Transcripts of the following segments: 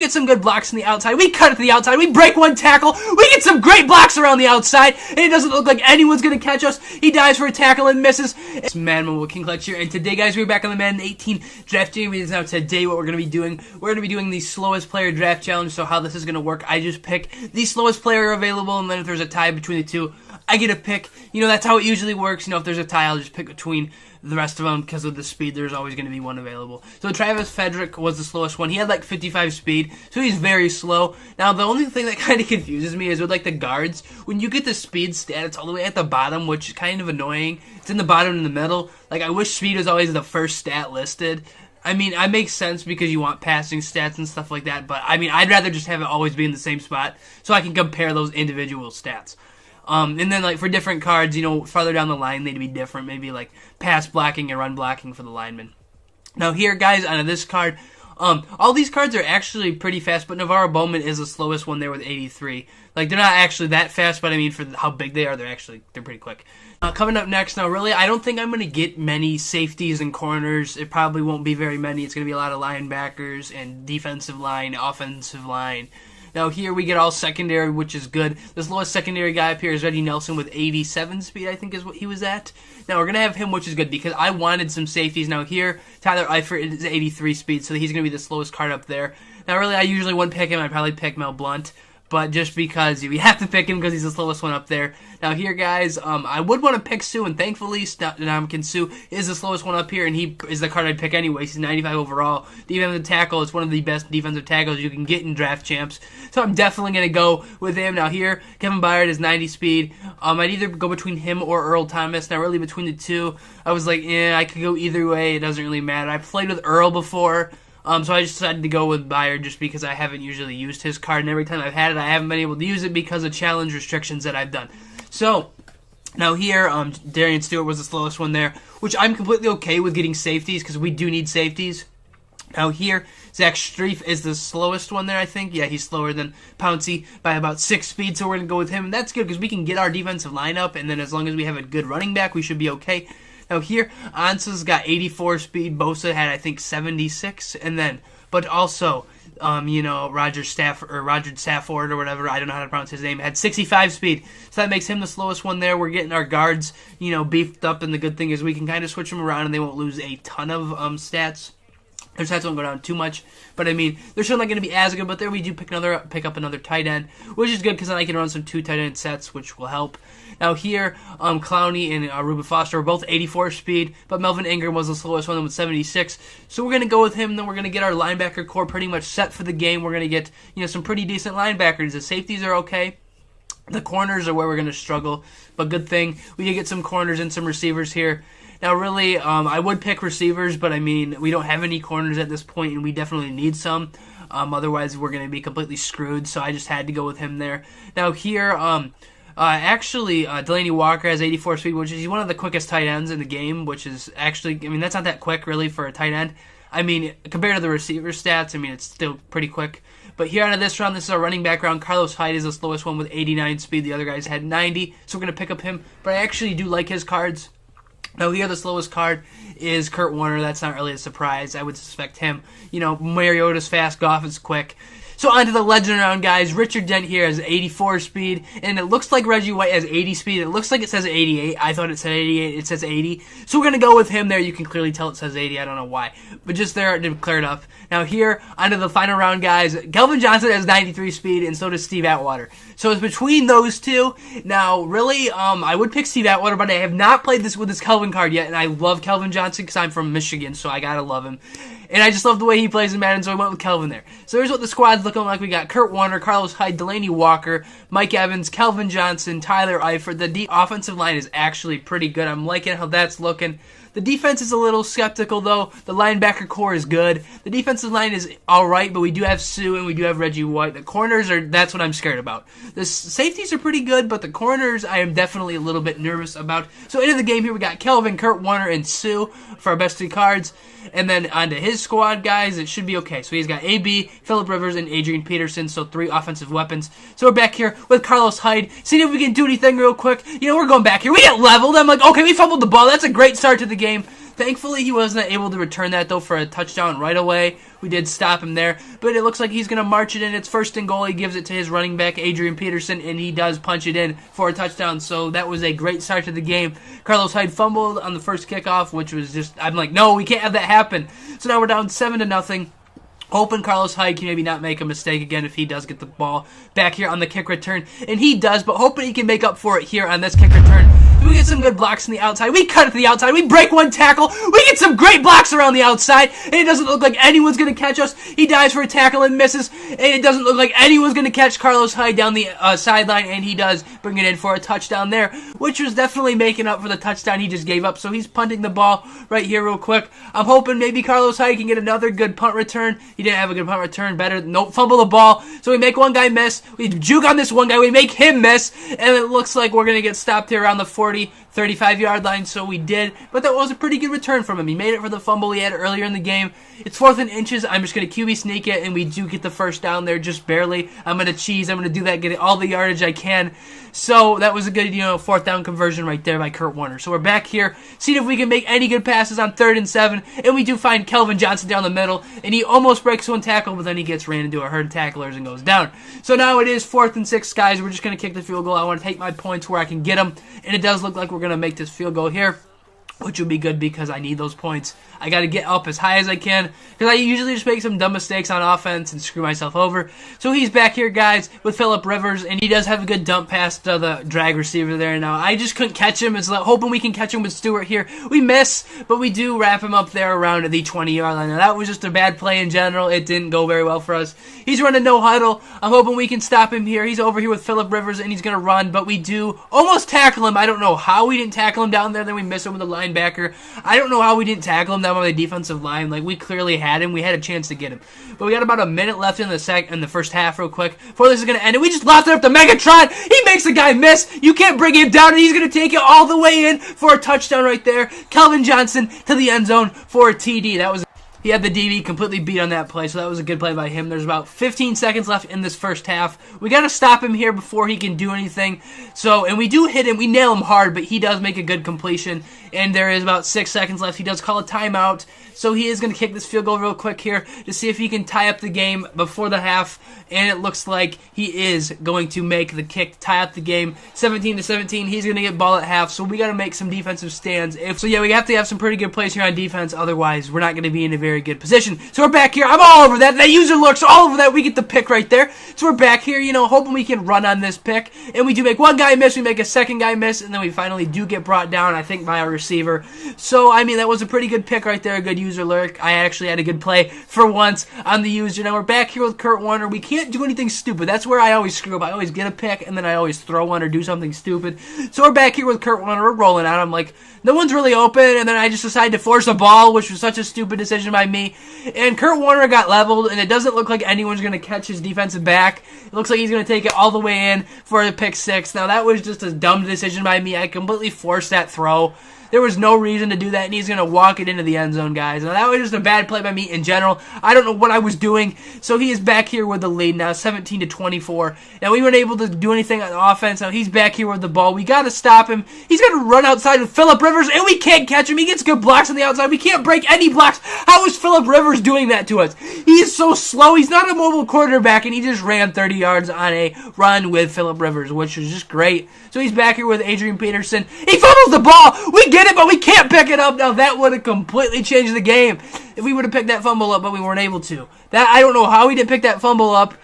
Get some good blocks on the outside. We cut it to the outside. We break one tackle. We get some great blocks around the outside. And it doesn't look like anyone's going to catch us. He dives for a tackle and misses. It's Madden Mobile King Clutch here. And today, guys, we're back on the Madden 18 draft game. Now, today, what we're going to be doing, we're going to be doing the slowest player draft challenge. So how this is going to work, I just pick the slowest player available. And then if there's a tie between the two, I get a pick. You know, that's how it usually works. You know, if there's a tie, I'll just pick between the rest of them because of the speed. There's always going to be one available. So Travis Frederick was the slowest one. He had like 55 speed, so he's very slow. Now, the only thing that kind of confuses me is with like the guards. When you get the speed stat, it's all the way at the bottom, which is kind of annoying. It's in the bottom and in the middle. Like, I wish speed was always the first stat listed. I mean, it makes sense because you want passing stats and stuff like that, but I mean, I'd rather just have it always be in the same spot so I can compare those individual stats. And then, like, for different cards, you know, farther down the line, they'd be different. Maybe, like, pass blocking and run blocking for the linemen. Now, here, guys, on this card, all these cards are actually pretty fast, but Navarro Bowman is the slowest one there with 83. Like, they're not actually that fast, but, I mean, for how big they are, they're pretty quick. Coming up next, now, really, I don't think I'm going to get many safeties and corners. It probably won't be very many. It's going to be a lot of linebackers and defensive line, offensive line. Now here we get all secondary, which is good. This lowest secondary guy up here is Reggie Nelson with 87 speed, I think is what he was at. Now we're going to have him, which is good because I wanted some safeties. Now here, Tyler Eifert is 83 speed, so he's going to be the slowest card up there. Now really, I usually wouldn't pick him. I'd probably pick Mel Blount. But just because we have to pick him because he's the slowest one up there. Now here, guys, I would want to pick Sue, and thankfully, Ndamukong Suh is the slowest one up here, and he is the card I'd pick anyways. He's 95 overall. Defensive tackle is one of the best defensive tackles you can get in draft champs. So I'm definitely going to go with him. Now here, Kevin Byard is 90 speed. I'd either go between him or Earl Thomas. Now really between the two, I was like, I could go either way. It doesn't really matter. I played with Earl before. So I just decided to go with Byard just because I haven't usually used his card, and every time I've had it, I haven't been able to use it because of challenge restrictions that I've done. So, now here, Darian Stewart was the slowest one there, which I'm completely okay with getting safeties because we do need safeties. Now here, Zach Strief is the slowest one there, I think. Yeah, he's slower than Pouncey by about 6 speed, so we're going to go with him. And that's good because we can get our defensive line up, and then as long as we have a good running back, we should be okay. Now here, Ansa's got 84 speed. Bosa had, I think, 76. And then, but also, Roger Stafford or whatever, I don't know how to pronounce his name, had 65 speed. So that makes him the slowest one there. We're getting our guards, beefed up. And the good thing is we can kind of switch them around and they won't lose a ton of stats. Their stats won't go down too much, but I mean, they're still not going to be as good, but there we do pick up another tight end, which is good because then I can run some 2 tight end sets, which will help. Now here, Clowney and Reuben Foster were both 84 speed, but Melvin Ingram was the slowest one with 76, so we're going to go with him, then we're going to get our linebacker core pretty much set for the game. We're going to get, some pretty decent linebackers. The safeties are okay. The corners are where we're going to struggle, but good thing we did get some corners and some receivers here. Now, really, I would pick receivers, but, I mean, we don't have any corners at this point, and we definitely need some. Otherwise, we're going to be completely screwed, so I just had to go with him there. Now, here, Delaney Walker has 84 speed, which is he's one of the quickest tight ends in the game, which is actually, I mean, that's not that quick, really, for a tight end. I mean, compared to the receiver stats, I mean, it's still pretty quick. But here out of this round, this is our running back round. Carlos Hyde is the slowest one with 89 speed. The other guys had 90, so we're going to pick up him. But I actually do like his cards. Now here, the slowest card is Kurt Warner. That's not really a surprise. I would suspect him. Mariota's fast, Goff is quick. So on to the legend round, guys. Richard Dent here has 84 speed, and it looks like Reggie White has 80 speed. It looks like it says 88. I thought it said 88. It says 80. So we're going to go with him there. You can clearly tell it says 80. I don't know why. But just there to clear it up. Now here, on to the final round, guys. Kelvin Johnson has 93 speed, and so does Steve Atwater. So it's between those two. Now, really, I would pick Steve Atwater, but I have not played this with this Kelvin card yet, and I love Kelvin Johnson because I'm from Michigan, so I got to love him. And I just love the way he plays in Madden, so I went with Kelvin there. So here's what the squad's looking like. We got Kurt Warner, Carlos Hyde, Delaney Walker, Mike Evans, Kelvin Johnson, Tyler Eifert. The offensive line is actually pretty good. I'm liking how that's looking. The defense is a little skeptical, though. The linebacker core is good. The defensive line is all right, but we do have Sue and we do have Reggie White. The corners that's what I'm scared about. The safeties are pretty good, but the corners I am definitely a little bit nervous about. So into the game here, we got Kelvin, Kurt Warner, and Sue for our best 3 cards. And then onto his squad, guys, it should be okay. So he's got AB, Phillip Rivers, and Adrian Peterson, so 3 offensive weapons. So we're back here with Carlos Hyde. See if we can do anything real quick. We're going back here. We get leveled. I'm like, okay, we fumbled the ball. That's a great start to the game. Thankfully, he wasn't able to return that, though, for a touchdown right away. We did stop him there, but it looks like he's going to march it in. It's 1st and goal. He gives it to his running back, Adrian Peterson, and he does punch it in for a touchdown. So that was a great start to the game. Carlos Hyde fumbled on the first kickoff, which was just, I'm like, no, we can't have that happen. So now we're down 7-0. Hoping Carlos Hyde can maybe not make a mistake again if he does get the ball back here on the kick return. And he does, but hoping he can make up for it here on this kick return. We get some good blocks on the outside. We cut it to the outside. We break one tackle. We get some great blocks around the outside. And it doesn't look like anyone's going to catch us. He dives for a tackle and misses. And it doesn't look like anyone's going to catch Carlos Hyde down the sideline. And he does bring it in for a touchdown there, which was definitely making up for the touchdown he just gave up. So he's punting the ball right here real quick. I'm hoping maybe Carlos Hyde can get another good punt return. He didn't have a good punt return. Better, nope, fumble the ball. So we make one guy miss. We juke on this one guy. We make him miss. And it looks like we're going to get stopped here around the 40, 35-yard line, so we did. But that was a pretty good return from him. He made it for the fumble he had earlier in the game. It's 4th and inches. I'm just going to QB sneak it, and we do get the first down there just barely. I'm going to cheese. I'm going to do that, get all the yardage I can. So that was a good, 4th down conversion right there by Kurt Warner. So we're back here, seeing if we can make any good passes on 3rd and 7. And we do find Kelvin Johnson down the middle, and he almost breaks one tackle, but then he gets ran into a herd of tacklers and goes down. So now it is 4th and 6, guys. We're just going to kick the field goal. I want to take my points where I can get them, and it does look like we're going to make this field goal here, which would be good because I need those points. I got to get up as high as I can because I usually just make some dumb mistakes on offense and screw myself over. So he's back here, guys, with Phillip Rivers, and he does have a good dump pass to the drag receiver there. Now, I just couldn't catch him. It's like hoping we can catch him with Stewart here. We miss, but we do wrap him up there around the 20-yard line. Now, that was just a bad play in general. It didn't go very well for us. He's running no huddle. I'm hoping we can stop him here. He's over here with Phillip Rivers, and he's going to run, but we do almost tackle him. I don't know how we didn't tackle him down there. Then we miss him with the linebacker. I don't know how we didn't tackle him down by the defensive line. Like, we clearly had him. We had a chance to get him. But we got about a minute left in the first half real quick before this is going to end. And we just lost it up to Megatron. He makes the guy miss. You can't bring him down, and he's going to take it all the way in for a touchdown right there. Kelvin Johnson to the end zone for a TD. He had the DB completely beat on that play, so that was a good play by him. There's about 15 seconds left in this first half. We got to stop him here before he can do anything. And we do hit him. We nail him hard, but he does make a good completion. And there is about 6 seconds left. He does call a timeout. So he is going to kick this field goal real quick here to see if he can tie up the game before the half. And it looks like he is going to make the kick to tie up the game. 17-17. He's going to get ball at half. So we got to make some defensive stands. We have to have some pretty good plays here on defense. Otherwise, we're not going to be in a very good position. So we're back here. I'm all over that. That user lurks all over that. We get the pick right there. So we're back here, hoping we can run on this pick. And we do make one guy miss. We make a second guy miss. And then we finally do get brought down, I think, by our receiver. So, that was a pretty good pick right there. A good user lurk. I actually had a good play for once on the user. Now we're back here with Kurt Warner. We can't do anything stupid. That's where I always screw up. I always get a pick, and then I always throw one or do something stupid. So we're back here with Kurt Warner. We're rolling out. I'm like, no one's really open, and then I just decided to force a ball, which was such a stupid decision by me. And Kurt Warner got leveled, and it doesn't look like anyone's going to catch his defensive back. It looks like he's going to take it all the way in for a pick six. Now, that was just a dumb decision by me. I completely forced that throw. There was no reason to do that, and he's going to walk it into the end zone, guys. Now, that was just a bad play by me in general. I don't know what I was doing. So he is back here with the lead now, 17-24. Now, we weren't able to do anything on offense. Now, he's back here with the ball. We got to stop him. He's going to run outside with Phillip Rivers, and we can't catch him. He gets good blocks on the outside. We can't break any blocks. How is Phillip Rivers doing that to us? He is so slow. He's not a mobile quarterback, and he just ran 30 yards on a run with Phillip Rivers, which was just great. So he's back here with Adrian Peterson. He fumbles the ball. We get it, but we can't pick it up. Now, that would have completely changed the game if we would have picked that fumble up, but we weren't able to. I don't know how we didn't pick that fumble up.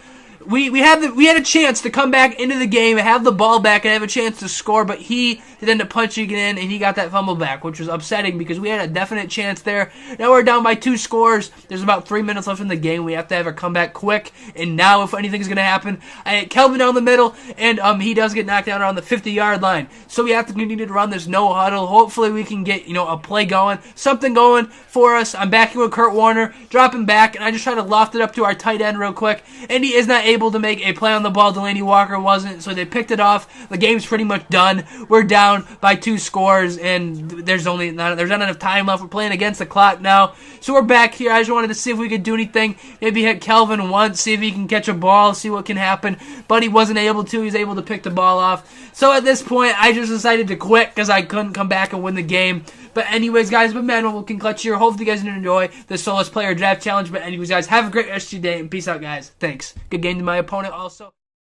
We had a chance to come back into the game, have the ball back, and have a chance to score, but he did end up punching it in, and he got that fumble back, which was upsetting because we had a definite chance there. Now we're down by 2 scores. There's about 3 minutes left in the game. We have to have a comeback quick, and now if anything's going to happen, I hit Kelvin down the middle, and he does get knocked down around the 50-yard line. So we have to continue to run this no huddle. Hopefully we can get a play going, something going for us. I'm back here with Kurt Warner, dropping back, and I just try to loft it up to our tight end real quick, and he is not able to make a play on the ball. Delaney Walker wasn't, so they picked it off. The game's pretty much done. We're down by 2 scores, and there's not enough time left. We're playing against the clock now, so we're back here. I just wanted to see if we could do anything. Maybe hit Kelvin once, see if he can catch a ball, see what can happen, but he wasn't able to. He was able to pick the ball off. So at this point, I just decided to quit because I couldn't come back and win the game. But anyways, guys, but Manuel King Clutch here. Hopefully you guys enjoy the Slowest Player Draft Challenge. But anyways, guys, have a great rest of your day, and peace out, guys. Thanks. Good game to my opponent also.